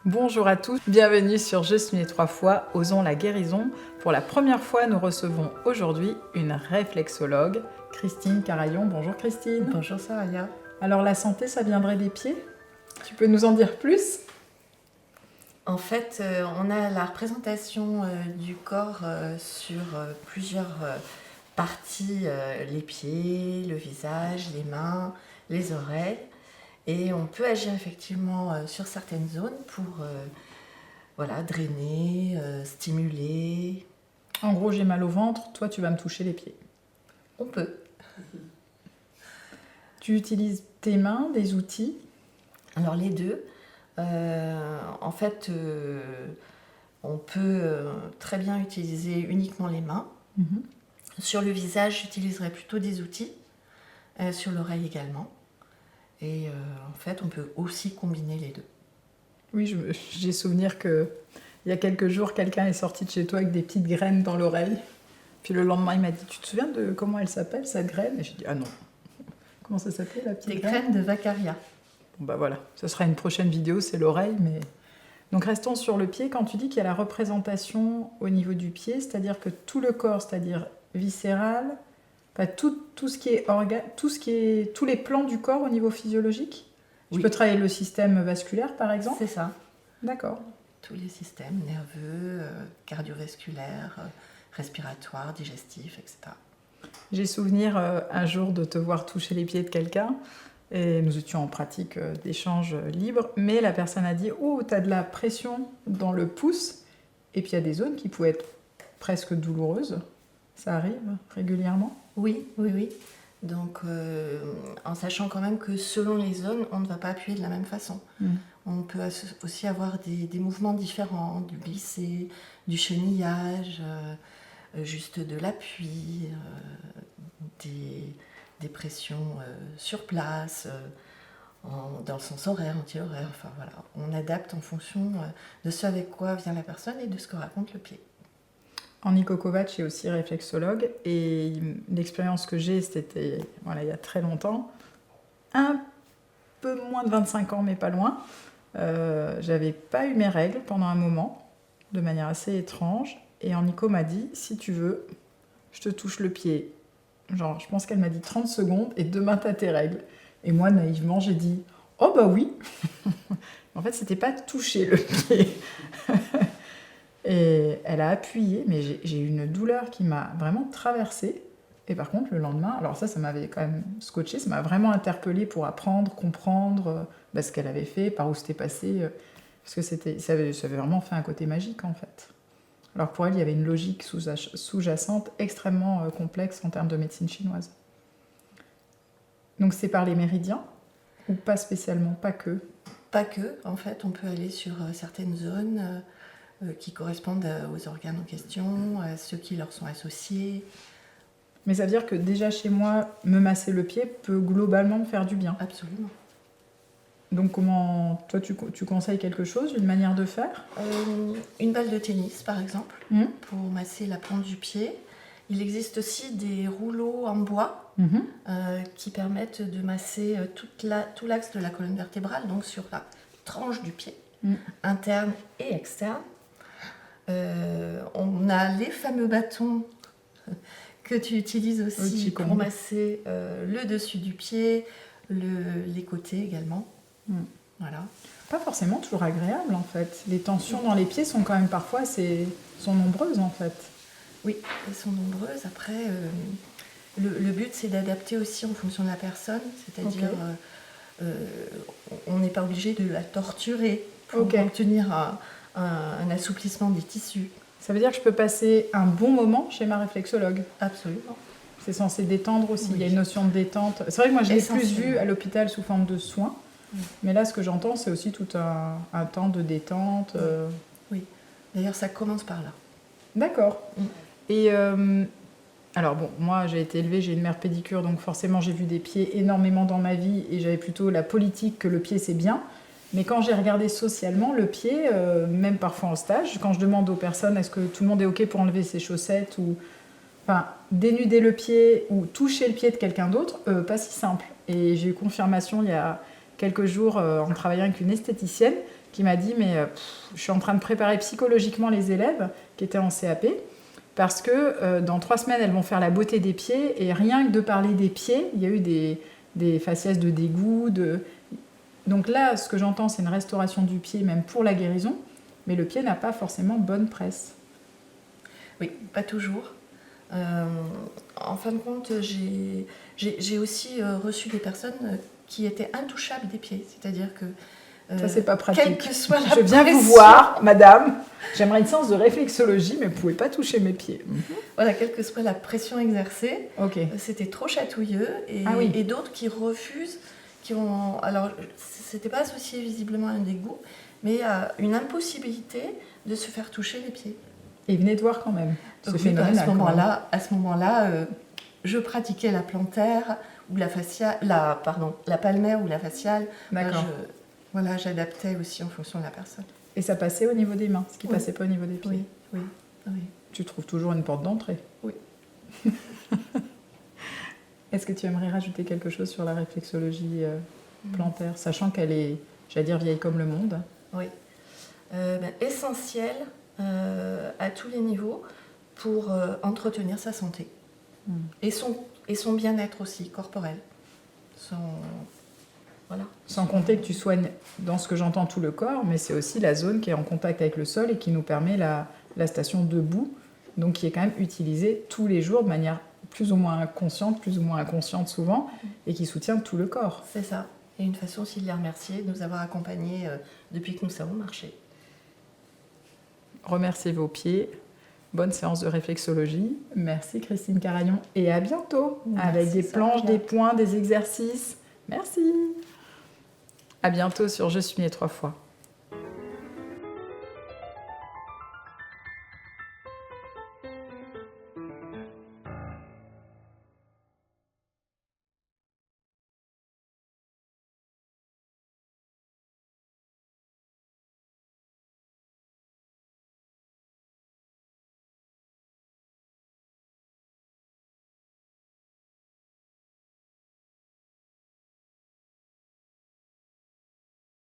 Bonjour à tous, bienvenue sur Je suis née 3 fois, osons la guérison. Pour la première fois, nous recevons aujourd'hui une réflexologue, Christine Carayon. Bonjour Christine. Bonjour Saraya. Alors la santé, ça viendrait des pieds? Tu peux nous en dire plus? En fait, on a la représentation du corps sur plusieurs parties, les pieds, le visage, les mains, les oreilles. Et on peut agir effectivement sur certaines zones pour drainer, stimuler. En gros, j'ai mal au ventre, toi tu vas me toucher les pieds. On peut. Tu utilises tes mains, des outils? Alors les deux. En fait, on peut très bien utiliser uniquement les mains. Sur le visage, j'utiliserai plutôt des outils. Sur l'oreille également. Et en fait, on peut aussi combiner les deux. Oui, j'ai souvenir que il y a quelques jours, quelqu'un est sorti de chez toi avec des petites graines dans l'oreille. Puis le lendemain, il m'a dit, tu te souviens de comment elle s'appelle, cette graine? Et j'ai dit, ah non. Comment ça s'appelle, la petite Des graine? graines de Vaccaria. Bon, bah voilà, ce sera une prochaine vidéo, c'est l'oreille. Mais donc restons sur le pied. Quand tu dis qu'il y a la représentation au niveau du pied, c'est-à-dire que tout le corps, c'est-à-dire viscéral, enfin, tout ce qui est tous les plans du corps au niveau physiologique. Oui. Tu peux travailler le système vasculaire, par exemple? C'est ça. D'accord. Tous les systèmes nerveux, cardiovasculaires, respiratoires, digestifs, etc. J'ai souvenir un jour de te voir toucher les pieds de quelqu'un et nous étions en pratique d'échange libre, mais la personne a dit « Oh, t'as de la pression dans le pouce » et puis il y a des zones qui pouvaient être presque douloureuses. Ça arrive régulièrement? Oui. Donc, en sachant quand même que selon les zones, on ne va pas appuyer de la même façon. On peut aussi avoir des mouvements différents, du glisser, du chenillage, juste de l'appui, des pressions sur place, dans le sens horaire, anti-horaire. Enfin voilà, on adapte en fonction de ce avec quoi vient la personne et de ce que raconte le pied. Nico Kovac est aussi réflexologue et l'expérience que j'ai, c'était il y a très longtemps, un peu moins de 25 ans, mais pas loin. J'avais pas eu mes règles pendant un moment, de manière assez étrange, et Nico m'a dit, si tu veux, je te touche le pied. Genre, je pense qu'elle m'a dit 30 secondes, et demain t'as tes règles. Et moi, naïvement, j'ai dit, oh bah oui. En fait, c'était pas toucher le pied. Et elle a appuyé, mais j'ai eu une douleur qui m'a vraiment traversée. Et par contre, le lendemain, alors ça m'avait quand même scotché, ça m'a vraiment interpellée pour apprendre, comprendre ce qu'elle avait fait, par où c'était passé, parce que ça avait vraiment fait un côté magique en fait. Alors pour elle, il y avait une logique sous-jacente extrêmement complexe en termes de médecine chinoise. Donc c'est par les méridiens, ou pas spécialement, pas que? Pas que, en fait, on peut aller sur certaines zones qui correspondent aux organes en question, à ceux qui leur sont associés. Mais ça veut dire que déjà chez moi, me masser le pied peut globalement me faire du bien. Absolument. Donc comment, toi tu conseilles quelque chose, une manière de faire? Une balle de tennis par exemple, pour masser la plante du pied. Il existe aussi des rouleaux en bois qui permettent de masser tout l'axe de la colonne vertébrale, donc sur la tranche du pied, interne et externe. On a les fameux bâtons que tu utilises aussi pour masser le dessus du pied, les côtés également. Voilà. Pas forcément toujours agréable en fait. Les tensions dans les pieds sont quand même parfois sont nombreuses en fait. Oui, elles sont nombreuses. Après, le but c'est d'adapter aussi en fonction de la personne, c'est-à-dire on n'est pas obligé de la torturer pour obtenir un assouplissement des tissus. Ça veut dire que je peux passer un bon moment chez ma réflexologue? Absolument. C'est censé détendre aussi, il y a une notion de détente. C'est vrai que moi je l'ai plus vu à l'hôpital sous forme de soins, mais là ce que j'entends c'est aussi tout un temps de détente. Oui, d'ailleurs ça commence par là. D'accord. Et alors bon, moi j'ai été élevée, j'ai une mère pédicure, donc forcément j'ai vu des pieds énormément dans ma vie et j'avais plutôt la politique que le pied c'est bien. Mais quand j'ai regardé socialement, le pied, même parfois en stage, quand je demande aux personnes est-ce que tout le monde est OK pour enlever ses chaussettes ou dénuder le pied ou toucher le pied de quelqu'un d'autre, pas si simple. Et j'ai eu confirmation il y a quelques jours en travaillant avec une esthéticienne qui m'a dit mais je suis en train de préparer psychologiquement les élèves qui étaient en CAP parce que dans 3 semaines elles vont faire la beauté des pieds et rien que de parler des pieds, il y a eu des faciès de dégoût. Donc là, ce que j'entends, c'est une restauration du pied même pour la guérison, mais le pied n'a pas forcément bonne presse. Oui, pas toujours. En fin de compte, j'ai aussi reçu des personnes qui étaient intouchables des pieds. C'est-à-dire que ça, c'est pas pratique. Quelle que soit la je viens pression, vous voir, madame. J'aimerais une séance de réflexologie, mais vous ne pouvez pas toucher mes pieds. Voilà, quelle que soit la pression exercée, okay. C'était trop chatouilleux. Et d'autres qui refusent, alors, c'était pas associé visiblement à un dégoût, mais à une impossibilité de se faire toucher les pieds. Et venez de voir quand même. À ce moment-là, je pratiquais la plantaire ou la faciale, la palmaire ou la faciale. D'accord. J'adaptais aussi en fonction de la personne. Et ça passait au niveau des mains, ce qui passait pas au niveau des pieds. Oui. Tu trouves toujours une porte d'entrée. Oui. Est-ce que tu aimerais rajouter quelque chose sur la réflexologie plantaire, sachant qu'elle est, j'allais dire, vieille comme le monde? Oui. Essentielle à tous les niveaux pour entretenir sa santé et son bien-être aussi corporel. Voilà. Sans compter que tu soignes, dans ce que j'entends, tout le corps, mais c'est aussi la zone qui est en contact avec le sol et qui nous permet la station debout, donc qui est quand même utilisée tous les jours de manière plus ou moins consciente, plus ou moins inconsciente souvent, et qui soutient tout le corps. C'est ça. Et une façon aussi de les remercier de nous avoir accompagnés depuis que nous savons marcher. Remerciez vos pieds. Bonne séance de réflexologie. Merci Christine Caragnon et à bientôt. Merci, avec des planches, Sophia. des points, des exercices. Merci. À bientôt sur Je suis née 3 fois.